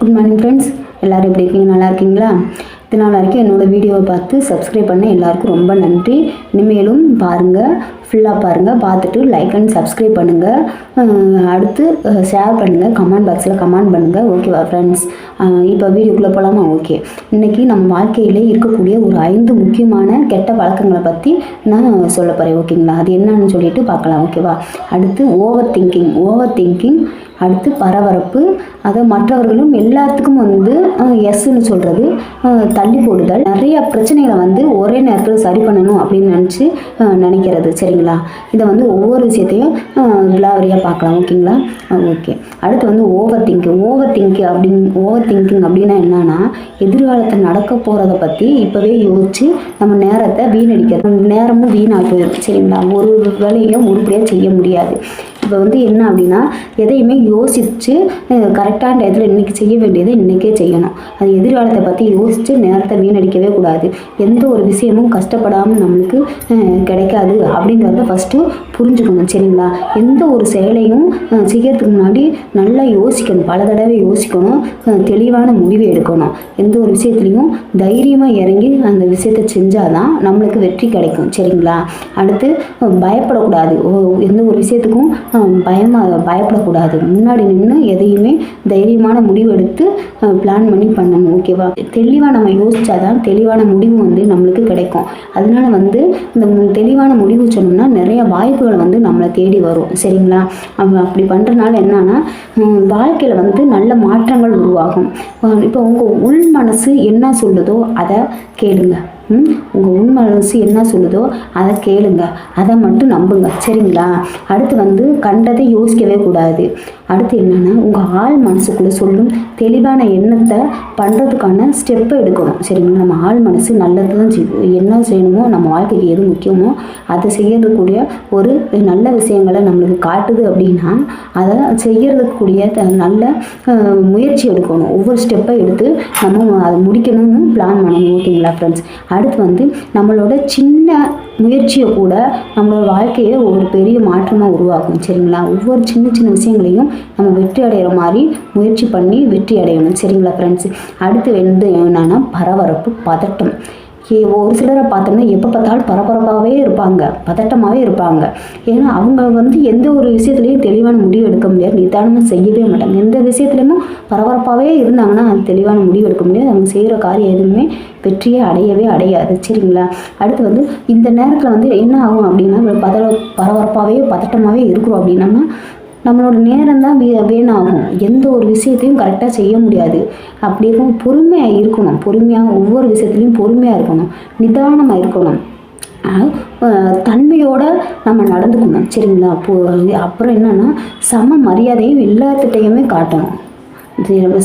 Good morning friends, எல்லோரும் எப்படி இருக்கீங்க? நல்லா இருக்கீங்களா? இதனால் வரைக்கும் என்னோடய வீடியோவை பார்த்து சப்ஸ்கிரைப் பண்ண எல்லாருக்கும் ரொம்ப நன்றி. இனிமேலும் பாருங்கள், ஃபுல்லாக பாருங்கள், பார்த்துட்டு லைக் அண்ட் சப்ஸ்கிரைப் பண்ணுங்கள். அடுத்து ஷேர் பண்ணுங்கள், கமெண்ட் பாக்ஸில் கமெண்ட் பண்ணுங்கள். ஓகேவா ஃப்ரெண்ட்ஸ்? இப்போ வீடியோக்குள்ளே போகலாமா? ஓகே. இன்றைக்கி நம்ம வாழ்க்கையில் இருக்கக்கூடிய ஒரு 5 முக்கியமான கெட்ட பழக்கங்களை பற்றி நான் சொல்ல போகிறேன். ஓகேங்களா? அது என்னன்னு சொல்லிட்டு பார்க்கலாம். ஓகேவா? அடுத்து ஓவர் திங்கிங், அடுத்து பரபரப்பு, அதை மற்றவர்களும் எல்லாத்துக்கும் எஸ்ன்னு சொல்கிறது, தள்ளி போடுதல், நிறைய பிரச்சனைகளை ஒரே நேரத்தில் சரி பண்ணணும் அப்படின்னு நினைக்கிறது. சரிங்களா? இதை ஒவ்வொரு விஷயத்தையும் விலாவரியாக பார்க்கலாம். ஓகேங்களா? ஓகே. அடுத்து ஓவர் திங்கிங் அப்படின்னா என்னன்னா, எதிர்காலத்தில் நடக்க போகிறத பற்றி இப்போவே யோசித்து நம்ம நேரத்தை வீணடிக்கிறது. நேரமும் வீணாக போயிடும். சரிங்களா? ஒரு வேலையும் உருப்படியாக செய்ய முடியாது. இப்போ என்ன அப்படின்னா, எதையுமே யோசித்து கரெக்டான டயத்தில் இன்றைக்கி செய்ய வேண்டியதை இன்றைக்கே செய்யணும். அது எதிர்காலத்தை பற்றி யோசித்து நேரத்தை வீணடிக்கவே கூடாது. எந்த ஒரு விஷயமும் கஷ்டப்படாமல் நம்மளுக்கு கிடைக்காது அப்படிங்கிறத ஃபஸ்ட்டு புரிஞ்சுக்கணும். சரிங்களா? எந்த ஒரு செயலையும் செய்யறதுக்கு முன்னாடி நல்லா யோசிக்கணும், பல தடவை யோசிக்கணும், தெளிவான முடிவு எடுக்கணும். எந்த ஒரு விஷயத்துலையும் தைரியமாக இறங்கி அந்த விஷயத்தை செஞ்சால் தான் நம்மளுக்கு வெற்றி கிடைக்கும். சரிங்களா? அடுத்து பயப்படக்கூடாது. எந்த ஒரு விஷயத்துக்கும் பயப்படக்கூடாது. முன்னாடி நின்று எதையுமே தைரியமான முடிவு எடுத்து பிளான் பண்ணி பண்ணணும். ஓகேவா? தெளிவாக நம்ம யோசிச்சாதான் தெளிவான முடிவு நம்மளுக்கு கிடைக்கும். அதனால இந்த தெளிவான முடிவு சொன்னோம்னா நிறைய வாய்ப்புகள் நம்மளை தேடி வரும். சரிங்களா? அப்படி பண்ணுறதுனால என்னன்னா, வாழ்க்கையில் நல்ல மாற்றங்கள் உருவாகும். இப்போ உங்கள் உள் மனசு என்ன சொல்லுதோ அதை கேளுங்க. உங்கள் உள் மனசு என்ன சொல்லுதோ அதை கேளுங்க, அதை மட்டும் நம்புங்க. சரிங்களா? அடுத்து கண்டதை யோசிக்கவே கூடாது. அடுத்து என்னென்னா, உங்கள் ஆள் மனசுக்குள்ளே சொல்லும் தெளிவான எண்ணத்தை பண்ணுறதுக்கான ஸ்டெப்பை எடுக்கணும். சரிங்களா? நம்ம ஆள் மனசு நல்லது தான் என்ன செய்யணுமோ, நம்ம வாழ்க்கைக்கு எது முக்கியமோ அதை செய்யறதுக்கூடிய ஒரு நல்ல விஷயங்களை நம்மளுக்கு காட்டுது அப்படின்னா, அதை செய்யறதுக்கூடிய நல்ல முயற்சி எடுக்கணும். ஒவ்வொரு ஸ்டெப்பை எடுத்து நம்ம அதை முடிக்கணும்னு பிளான் பண்ணணும். ஓகேங்களா ஃப்ரெண்ட்ஸ்? அடுத்து நம்மளோட சின்ன முயற்சியை கூட நம்மளோட வாழ்க்கையை ஒரு பெரிய மாற்றமாக உருவாக்கும். சரிங்களா? ஒவ்வொரு சின்ன சின்ன விஷயங்களையும் நம்ம வெற்றி அடைகிற மாதிரி முயற்சி பண்ணி வெற்றி அடையணும். சரிங்களா ஃப்ரெண்ட்ஸ்? அடுத்து என்னன்னா, பரபரப்பு, பதட்டம். ஒரு சிலரை பார்த்தோம்னா எப்போ பார்த்தாலும் பரபரப்பாகவே இருப்பாங்க, பதட்டமாகவே இருப்பாங்க. ஏன்னா அவங்க எந்த ஒரு விஷயத்துலையும் தெளிவான முடிவு எடுக்க முடியாது, நிதானமாக செய்யவே மாட்டாங்க. எந்த விஷயத்துலையும் பரபரப்பாகவே இருந்தாங்கன்னா அது தெளிவான முடிவு எடுக்க முடியாது. அவங்க செய்கிற காரியம் எதுவுமே வெற்றியே அடையாது. சரிங்களா? அடுத்து இந்த நேரத்தில் என்ன ஆகும் அப்படின்னா, பரபரப்பாகவே பதட்டமாகவே இருக்கிறோம் அப்படின்னா நம்மளோட நேரம் தான் வீணாகும். எந்த ஒரு விஷயத்தையும் கரெக்டாக செய்ய முடியாது. அப்படி இருக்கும் பொறுமையாக ஒவ்வொரு விஷயத்துலையும் பொறுமையாக இருக்கணும், நிதானமாக இருக்கணும், தன்மையோடு நம்ம நடந்துக்கணும். சரிங்களா? அப்புறம் என்னென்னா, சம மரியாதையும் எல்லாத்துட்டையுமே காட்டணும்.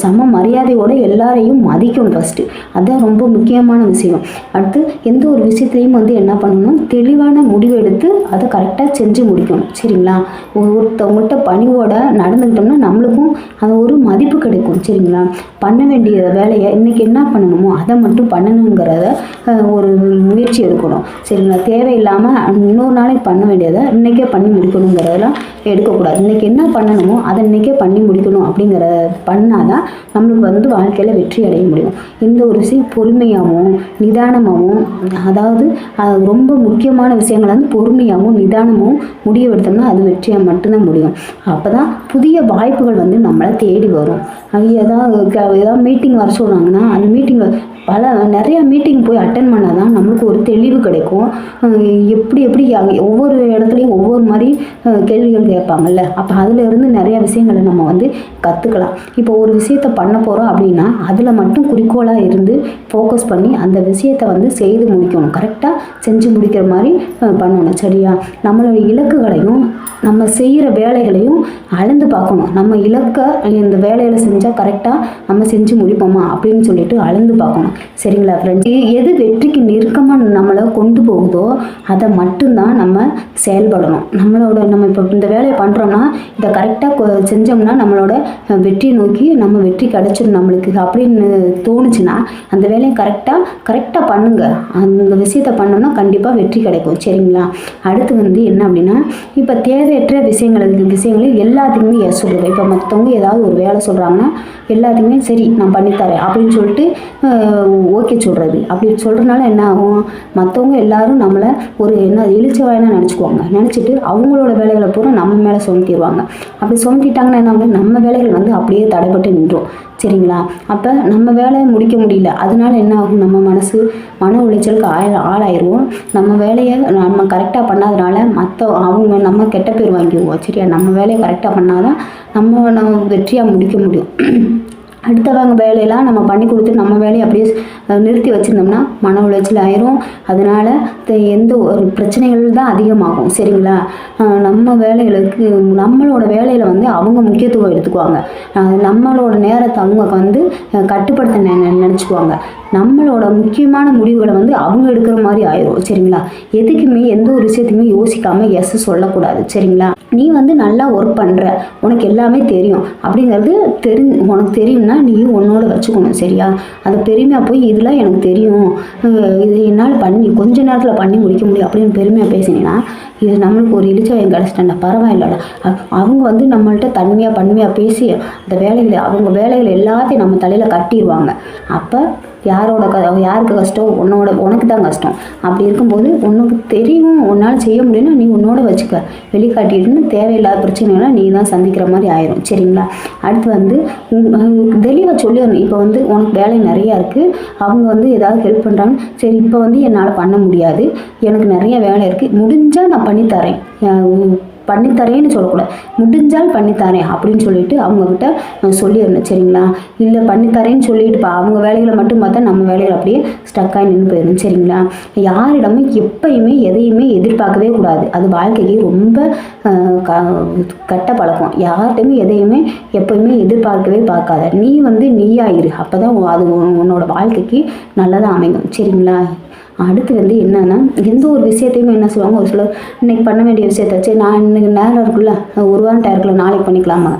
சம மரியாதையோடு எல்லாரையும் மதிக்கணும் ஃபஸ்ட்டு. அதுதான் ரொம்ப முக்கியமான விஷயம். அடுத்து எந்த ஒரு விஷயத்தையும் என்ன பண்ணணும், தெளிவான முடிவு எடுத்து அதை கரெக்டாக செஞ்சு முடிக்கணும். சரிங்களா? ஒருத்தவங்கள்ட்ட பணிவோட நடந்துக்கிட்டோம்னா நம்மளுக்கும் அது ஒரு மதிப்பு கிடைக்கும். சரிங்களா? பண்ண வேண்டிய வேலையை இன்றைக்கி என்ன பண்ணணுமோ அதை மட்டும் பண்ணணுங்கிறத ஒரு முயற்சி எடுக்கணும். சரிங்களா? தேவையில்லாமல் இன்னொரு நாளைக்கு பண்ண வேண்டியதை இன்றைக்கே பண்ணி முடிக்கணுங்கிறதெல்லாம் எடுக்கக்கூடாது. இன்றைக்கி என்ன பண்ணணுமோ அதை இன்றைக்கே பண்ணி முடிக்கணும் அப்படிங்கிற பண்ணாதான் நம்மளுக்கு வாழ்க்கையில் வெற்றி அடைய முடியும். எந்த ஒரு விஷயம் பொறுமையாகவும் நிதானமாகவும், அதாவது ரொம்ப முக்கியமான விஷயங்கள் பொறுமையாகவும் நிதானமும் முடிவு எடுத்தோம்னா அது வெற்றியாக மட்டும்தான் முடியும். அப்போ தான் புதிய வாய்ப்புகள் நம்மளை தேடி வரும். ஏதாவது மீட்டிங் வர சொல்கிறாங்கன்னா அந்த மீட்டிங்கில் நிறையா மீட்டிங் போய் அட்டன் பண்ணால் தான் நம்மளுக்கு ஒரு தெளிவு கிடைக்கும். எப்படி ஒவ்வொரு இடத்துலையும் ஒவ்வொரு மாதிரி கேள்விகள் கேட்பாங்கல்ல, அப்போ அதில் நிறையா விஷயங்களை நம்ம கற்றுக்கலாம். இப்போ ஒரு விஷயத்தை பண்ண போகிறோம் அப்படின்னா அதில் மட்டும் குறிக்கோளாக இருந்து ஃபோக்கஸ் பண்ணி அந்த விஷயத்தை செய்து முடிக்கணும். கரெக்டாக செஞ்சு முடிக்கிற மாதிரி பண்ணணும். சரியா? நம்மளோட இலக்குகளையும் நம்ம செய்கிற வேலைகளையும் அளந்து பார்க்கணும். நம்ம இலக்கை இந்த வேலையில் செஞ்சால் கரெக்டாக நம்ம செஞ்சு முடிப்போமா அப்படின்னு சொல்லிட்டு அளந்து பார்க்கணும். சரிங்களா ஃப்ரெண்ட்ஸ்? எது வெற்றிக்கு நெருக்கமாக நம்மளை கொண்டு போகுதோ அதை மட்டும்தான் நம்ம செயல்படணும். நம்ம இப்போ இந்த வேலையை பண்ணுறோம்னா இதை கரெக்டாக செஞ்சோம்னா நம்மளோட வெற்றியை நோக்கி இன்னைக்கு நம்ம வெற்றி கிடைச்சிடும் நம்மளுக்கு அப்படின்னு தோணுச்சுன்னா அந்த வேலையை கரெக்டாக பண்ணுங்க. அந்த விஷயத்த பண்ணோம்னா கண்டிப்பாக வெற்றி கிடைக்கும். சரிங்களா? அடுத்து வந்து என்ன அப்படின்னா, இப்போ தேவையற்ற விஷயங்கள் எல்லாத்துக்குமே எஸ் சொல்லுங்க. இப்போ மற்றவங்க ஏதாவது ஒரு வேலை சொல்கிறாங்கன்னா எல்லாத்துக்குமே சரி நான் பண்ணித்தரேன் அப்படின்னு சொல்லிட்டு ஓகே சொல்கிறது. அப்படி சொல்கிறதுனால என்ன ஆகும், மற்றவங்க எல்லாரும் நம்மளை ஒரு இழிச்ச வாயினா நினச்சிட்டு அவங்களோட வேலைகளை பூரா நம்ம மேலே சுமத்திடுவாங்க. அப்படி சுமத்திட்டாங்கன்னா என்ன ஆகும், நம்ம வேலைகள் வந்து அப்படியே தடைப்பட்டு நின்றோம். சரிங்களா? அப்போ நம்ம வேலையை முடிக்க முடியல, அதனால என்ன ஆகும், நம்ம மன உளைச்சலுக்கு ஆளாயிருவோம். நம்ம வேலையை நம்ம கரெக்டாக பண்ணாதனால அவங்க நம்ம கெட்ட பேர் வாங்கிடுவோம். சரியா? நம்ம வேலையை கரெக்டாக பண்ணாதான் நம்ம வெற்றியாக முடிக்க முடியும். அடுத்தவங்க வேலையெல்லாம் நம்ம பண்ணி கொடுத்து நம்ம வேலையை அப்படியே நிறுத்தி வச்சுருந்தோம்னா மன உளைச்சல் ஆயிரும். அதனால் எந்த ஒரு பிரச்சனைகள் தான் அதிகமாகும். சரிங்களா? நம்ம வேலைகளுக்கு நம்மளோட வேலையில் வந்து அவங்க முக்கியத்துவம் எடுத்துக்குவாங்க. நம்மளோட நேரத்தை அவங்க வந்து கட்டுப்படுத்த நினச்சிக்குவாங்க. நம்மளோட முக்கியமான முடிவுகளை வந்து அவங்க எடுக்கிற மாதிரி ஆயிரும். சரிங்களா? எதுக்குமே எந்த ஒரு விஷயத்தையுமே யோசிக்காமல் எஸ் சொல்லக்கூடாது. சரிங்களா? நீ வந்து நல்லா ஒர்க் பண்ணுற, உனக்கு எல்லாமே தெரியும் அப்படிங்கிறது உனக்கு தெரியும்னா நீ உன்னோட வச்சுக்கணும். சரியா? அதை பெருமையாக போய் இதெல்லாம் எனக்கு தெரியும், இது என்னால் கொஞ்ச நேரத்தில் பண்ணி முடிக்க முடியும் அப்படின்னு பெருமையாக பேசினீங்கன்னா இது நம்மளுக்கு ஒரு இழிச்சவாயம் கிடச்சிட்டா பரவாயில்லடா. அவங்க வந்து நம்மள்கிட்ட தன்மையாக பேசி அந்த அவங்க வேலைகள் எல்லாத்தையும் நம்ம தலையில் கட்டிடுவாங்க. அப்போ யாருக்கு கஷ்டம், உனக்கு தான் கஷ்டம். அப்படி இருக்கும்போது உனக்கு தெரியும் உன்னால் செய்ய முடியும்னா நீ உன்னோட வச்சுக்க, வெளிக்காட்டிட்டு தேவையில்லாத பிரச்சனைகளை நீ தான் சந்திக்கிற மாதிரி ஆயிரும். சரிங்களா? அடுத்து வந்து தெளிவாக சொல்லிடணும். இப்போ வந்து உனக்கு வேலை நிறையா இருக்குது, அவங்க வந்து ஏதாவது ஹெல்ப் பண்ணுறாங்க, சரி இப்போ வந்து என்னால் பண்ண முடியாது, எனக்கு நிறைய வேலை இருக்குது, முடிஞ்சால் நான் பண்ணித்தரேன்னு சொல்லக்கூடாது, முடிஞ்சால் பண்ணித்தரேன் அப்படின்னு சொல்லிட்டு அவங்கக்கிட்ட சொல்லிடணும். சரிங்களா? இல்லை பண்ணித்தரேன்னு சொல்லிட்டு அவங்க வேலைகளை மட்டும் பார்த்தா நம்ம வேலைகள் அப்படியே ஸ்டக்காகி நின்று போயிடணும். சரிங்களா? யாரிடமும் எப்பயுமே எதையுமே எதிர்பார்க்கவே கூடாது. அது வாழ்க்கைக்கு ரொம்ப கெட்ட பழக்கம். யார்கிட்டையுமே எதையுமே எப்பயுமே எதிர்பார்க்கவே பார்க்காத. நீ வந்து நீயாயிரு, அப்போ தான் அது உன்னோட வாழ்க்கைக்கு நல்லதாக அமையும். சரிங்களா? அடுத்து வந்து என்னன்னா, எந்த ஒரு விஷயத்தையுமே என்ன சொல்லுவாங்க, ஒரு சிலர் இன்னைக்கு பண்ண வேண்டிய விஷயத்த சரி நான் இன்னைக்கு நேரம் இருக்குல்ல, ஒரு வாரம் டயம் இருக்குல்ல நாளைக்கு பண்ணிக்கலாமா,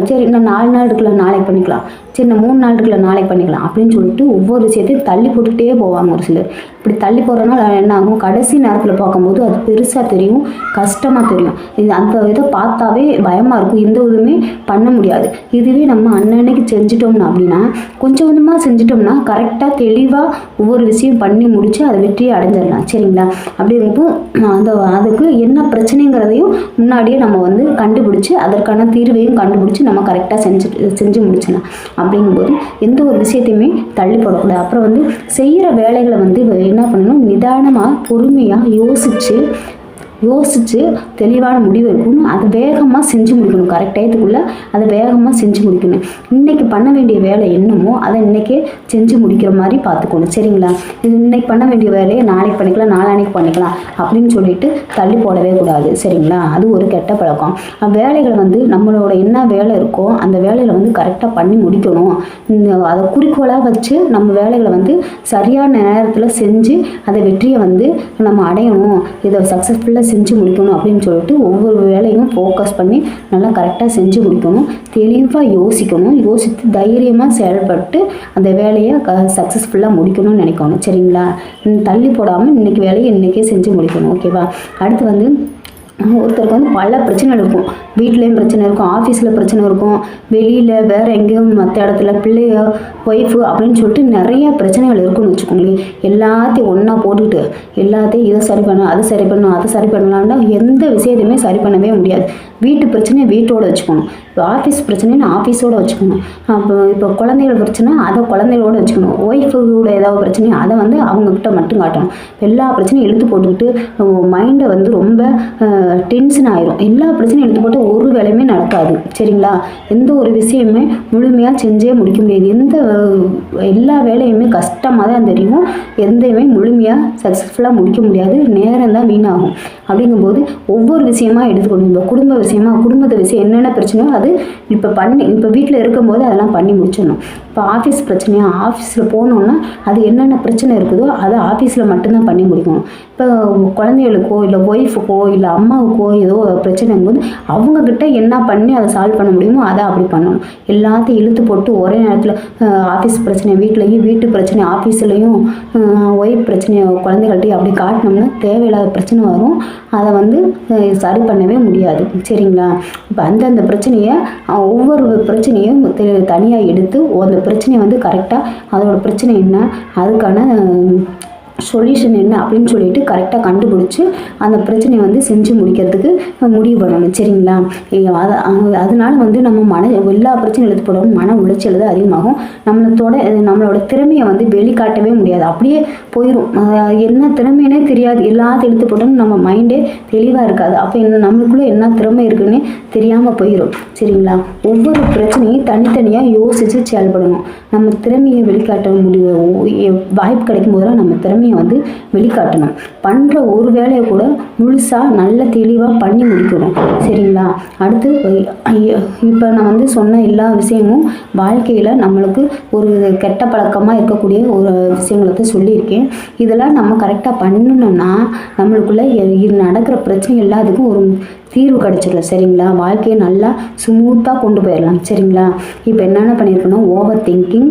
சரி இன்னும் 4 நாள் இருக்குல்ல நாளைக்கு பண்ணிக்கலாம், சரி நான் 3 நாள் இருக்குல்ல நாளைக்கு பண்ணிக்கலாம் அப்படின்னு சொல்லிட்டு ஒவ்வொரு விஷயத்தையும் தள்ளி போட்டுக்கிட்டே போவாங்க ஒரு சிலர். இப்படி தள்ளி போடுறதுனால என்ன ஆகும், கடைசி நேரத்தில் பார்க்கும்போது அது பெருசாக தெரியும், கஷ்டமாக தெரியும். அந்த இதை பார்த்தாவே பயமாக இருக்கும், எந்த இதுவுமே பண்ண முடியாது. இதுவே நம்ம அன்னன்னைக்கு செஞ்சிட்டோம்னா அப்படின்னா கொஞ்சம் கொஞ்சமாக செஞ்சிட்டோம்னா கரெக்டாக தெளிவாக ஒவ்வொரு விஷயம் பண்ணி முடித்து அதை வெற்றியை அடைஞ்சிடலாம். சரிங்களா? அப்படி இருக்கும்போது அதுக்கு என்ன பிரச்சனைங்கிறதையும் முன்னாடியே நம்ம வந்து கண்டுபிடிச்சி அதற்கான தீர்வையும் கண்டுபிடிச்சி நம்ம கரெக்டாக செஞ்சு முடிச்சிடலாம். அப்படிங்கும்போது எந்த ஒரு விஷயத்தையுமே தள்ளி போடக்கூடாது. அப்புறம் வந்து செய்கிற வேலைகளை வந்து என்ன பண்ணணும், நிதானமாக பொறுமையாக யோசித்து தெளிவான முடிவு இருக்கணும். அதை வேகமாக செஞ்சு முடிக்கணும். கரெக்ட் டயத்துக்குள்ளே அதை வேகமாக செஞ்சு முடிக்கணும். இன்றைக்கி பண்ண வேண்டிய வேலை என்னமோ அதை இன்றைக்கே செஞ்சு முடிக்கிற மாதிரி பார்த்துக்கணும். சரிங்களா? இது இன்றைக்கி பண்ண வேண்டிய வேலையை நாளைக்கு பண்ணிக்கலாம், நாளான்னைக்கு பண்ணிக்கலாம் அப்படின்னு சொல்லிட்டு தள்ளி போடவே கூடாது. சரிங்களா? அது ஒரு கெட்ட பழக்கம். வேலைகளை வந்து நம்மளோட என்ன வேலை இருக்கோ அந்த வேலையில் வந்து கரெக்டாக பண்ணி முடிக்கணும். அதை குறிக்கோளாக வச்சு நம்ம வேலைகளை வந்து சரியான நேரத்தில் செஞ்சு அதை வெற்றியை வந்து நம்ம அடையணும், இதை சக்ஸஸ்ஃபுல்லாக செஞ்சு முடிக்கணும் அப்படின்னு சொல்லிட்டு ஒவ்வொரு வேலையும் ஃபோக்கஸ் பண்ணி நல்லா கரெக்டாக செஞ்சு முடிக்கணும். தெளிவாக யோசித்து தைரியமாக செயல்பட்டு அந்த வேலையை சக்ஸஸ்ஃபுல்லாக முடிக்கணும்னு நினைக்கணும். சரிங்களா? தள்ளி போடாமல் இன்றைக்கி வேலையை இன்றைக்கே செஞ்சு முடிக்கணும். ஓகேவா? அடுத்து வந்து ஒருத்தருக்கு வந்து பல பிரச்சனை இருக்கும். வீட்லேயும் பிரச்சனை இருக்கும், ஆஃபீஸில் பிரச்சனை இருக்கும், வெளியில் வேறு எங்கேயும் மற்ற இடத்துல பிள்ளையோ ஒய்ஃபு அப்படின்னு சொல்லிட்டு நிறைய பிரச்சனைகள் இருக்குன்னு வச்சுக்கோங்களேன். எல்லாத்தையும் ஒன்றா போட்டுக்கிட்டு எல்லாத்தையும் இதை சரி பண்ணணும், அதை சரி பண்ணணும், அதை சரி பண்ணலான்னா எந்த விஷயத்தையுமே சரி பண்ணவே முடியாது. வீட்டு பிரச்சனையை வீட்டோடு வச்சுக்கணும், இப்போ ஆஃபீஸ் பிரச்சனைன்னு ஆஃபீஸோடு வச்சுக்கணும், இப்போ குழந்தைகள் பிரச்சனை அதை குழந்தைகளோடு வச்சுக்கணும், ஒய்ஃபோட ஏதாவது பிரச்சனையும் அதை வந்து அவங்கக்கிட்ட மட்டும் காட்டணும். எல்லா பிரச்சனையும் இழுத்து போட்டுக்கிட்டு மைண்டை வந்து ரொம்ப டென்ஷன் ஆயிரும். எல்லா பிரச்சனையும் எடுத்து போட்டு ஒரு வேலையுமே நடக்காது. சரிங்களா? எந்த ஒரு விஷயமே முழுமையாக செஞ்சே முடிக்க முடியாது. எல்லா வேலையுமே கஷ்டமாக தான் தெரியும், எந்தையுமே முழுமையாக சக்ஸஸ்ஃபுல்லாக முடிக்க முடியாது, நேரம் தான் வீணாகும். அப்படிங்கும்போது ஒவ்வொரு விஷயமா எடுத்துக்கணும். இப்போ குடும்பத்தை விஷயம் என்னென்ன பிரச்சனையோ அது இப்போ வீட்டில் இருக்கும்போது அதெல்லாம் பண்ணி முடிச்சிடணும். இப்போ ஆஃபீஸ் பிரச்சனையா, ஆஃபீஸில் போனோன்னா அது என்னென்ன பிரச்சனை இருக்குதோ அதை ஆஃபீஸில் மட்டும்தான் பண்ணி முடிக்கணும். இப்போ குழந்தைகளுக்கோ இல்லை ஒய்ஃபுக்கோ இல்லை அம்மாவுக்கோ அம்மாவுக்கோ ஏதோ பிரச்சனைங்கும் போது அவங்கக்கிட்ட என்ன பண்ணி அதை சால்வ் பண்ண முடியுமோ அதை அப்படி பண்ணணும். எல்லாத்தையும் இழுத்து போட்டு ஒரே நேரத்தில் ஆஃபீஸ் பிரச்சனை வீட்லேயும், வீட்டு பிரச்சனை ஆஃபீஸ்லேயும், ஒய்ஃப் பிரச்சனையை குழந்தைகள்கிட்டையும் அப்படி காட்டினோம்னா தேவையில்லாத பிரச்சனை வரும். அதை வந்து சரி பண்ணவே முடியாது. சரிங்களா? இப்போ அந்தந்த பிரச்சனையை ஒவ்வொரு பிரச்சனையும் தனியாக எடுத்து அந்த பிரச்சனையை வந்து கரெக்டாக அதோட பிரச்சனை என்ன, அதுக்கான சொல்யூஷன் என்ன அப்படின்னு சொல்லிட்டு கரெக்டாக கண்டுபிடிச்சி அந்த பிரச்சனையை வந்து செஞ்சு முடிக்கிறதுக்கு முடிவு பண்ணணும். சரிங்களா? அதனால வந்து நம்ம எல்லா பிரச்சனையும் எடுத்து போடவும் மன உளைச்சல் தான் அதிகமாகும். நம்மளோட திறமையை வந்து வெளிக்காட்டவே முடியாது. அப்படியே போயிடும். என்ன திறமைன்னே தெரியாது. எல்லாத்தையும் எடுத்து போட்டோம்னு நம்ம மைண்டே தெளிவாக இருக்காது. அப்போ நம்மளுக்குள்ளே என்ன திறமை இருக்குன்னு தெரியாமல் போயிடும். சரிங்களா? ஒவ்வொரு பிரச்சனையும் தனித்தனியாக யோசித்து செயல்படணும். நம்ம திறமையை வெளிக்காட்ட வாய்ப்பு கிடைக்கும் போதெல்லாம் நம்ம திறமையை வந்து வெளிக்காட்டணும். பண்ணுற ஒரு வேலையை கூட முழுசாக நல்ல தெளிவாக பண்ணி முடிக்கணும். சரிங்களா? அடுத்து இப்போ நான் வந்து சொன்ன எல்லா விஷயமும் வாழ்க்கையில் நம்மளுக்கு ஒரு கெட்ட பழக்கமாக இருக்கக்கூடிய ஒரு விஷயங்களை சொல்லியிருக்கேன். இதெல்லாம் நம்ம கரெக்டாக பண்ணணும்னா நம்மளுக்குள்ள நடக்கிற பிரச்சனை எல்லாத்துக்கும் ஒரு தீர்வு கிடச்சிடும். சரிங்களா? வாழ்க்கையை நல்லா ஸ்மூத்தாக கொண்டு போயிடலாம். சரிங்களா? இப்போ என்னென்ன பண்ணியிருக்கணும், ஓவர் திங்கிங்,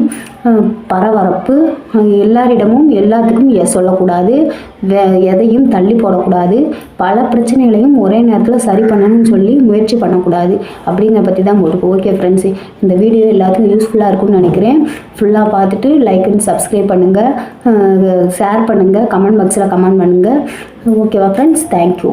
பரபரப்பு, எல்லாரிடமும் எல்லாத்துக்கும் சொல்லக்கூடாது, எதையும் தள்ளி போடக்கூடாது, பல பிரச்சனைகளையும் ஒரே நேரத்தில் சரி பண்ணணும்னு சொல்லி முயற்சி பண்ணக்கூடாது அப்படிங்கிற பற்றி தான் போட்டிருக்கோம். ஓகே ஃப்ரெண்ட்ஸ், இந்த வீடியோ எல்லாத்துக்கும் யூஸ்ஃபுல்லாக இருக்கும்னு நினைக்கிறேன். ஃபுல்லாக பார்த்துட்டு லைக் அண்ட் சப்ஸ்கிரைப் பண்ணுங்கள், ஷேர் பண்ணுங்கள், கமெண்ட் பாக்ஸில் கமெண்ட் பண்ணுங்கள். ஓகேவா ஃப்ரெண்ட்ஸ்? தேங்க்யூ.